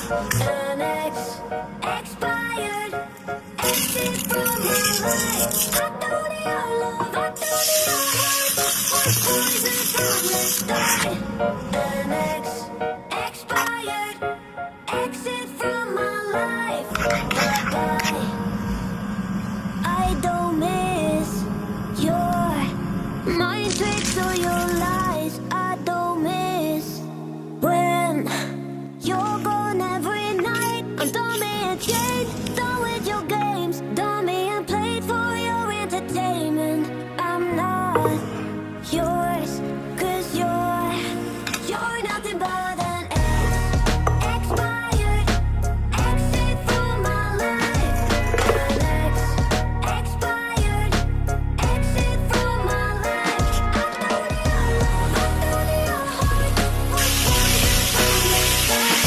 Expired, exit from my life. I thought it all love, I thought it all heart. Poison from the start. Expired, exit from my life. Bye-bye. I don't miss your mind tricks or your lies. I don't miss when you're gone every night. I'm done being chained, done with your games, done being played for your entertainment. I'm not yours, 'cause you're nothing but an expired, exit from my life. Expired, exit from my life. I thought it all love, I thought it all heart. Was poison from the start.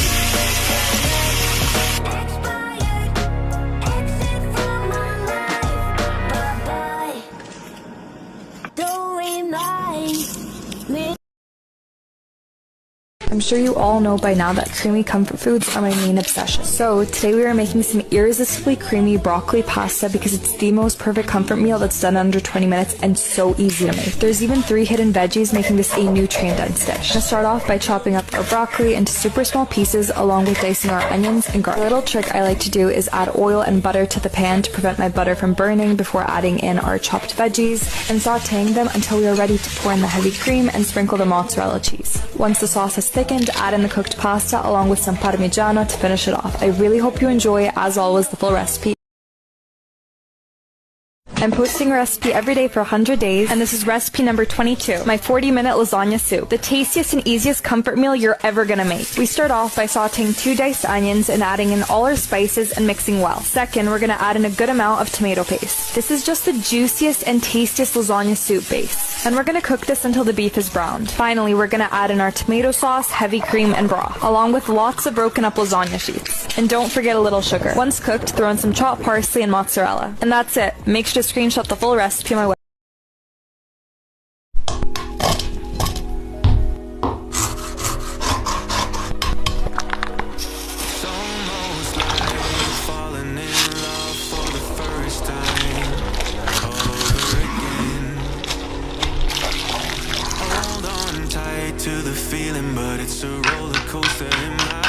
Expired, exit from my life. Bye-bye. Don't remind me. I'm sure you all know by now that creamy comfort foods are my main obsession. So today we are making some irresistibly creamy broccoli pasta because it's the most perfect comfort meal that's done under 20 minutes and so easy to make. There's even 3 hidden veggies, making this a nutrient-dense dish. I'm gonna start off by chopping up our broccoli into super small pieces along with dicing our onions and garlic. A little trick I like to do is add oil and butter to the pan to prevent my butter from burning before adding in our chopped veggies and sauteing them until we are ready to pour in the heavy cream and sprinkle the mozzarella cheese. Once the sauce is thickened, add in the cooked pasta along with some parmigiano to finish it off. I really hope you enjoy, as always, the full recipe. I'm posting a recipe every day for 100 days, and this is recipe number 22, my 40-minute lasagna soup. The tastiest and easiest comfort meal you're ever gonna make. We start off by sauteing 2 diced onions and adding in all our spices and mixing well. Second, we're gonna add in a good amount of tomato paste. This is just the juiciest and tastiest lasagna soup base. And we're gonna cook this until the beef is browned. Finally, we're gonna add in our tomato sauce, heavy cream, and broth, along with lots of broken up lasagna sheets. And don't forget a little sugar. Once cooked, throw in some chopped parsley and mozzarella. And that's it. Make sure to screenshot the full recipe on my website. To the feeling, but it's a roller coaster in my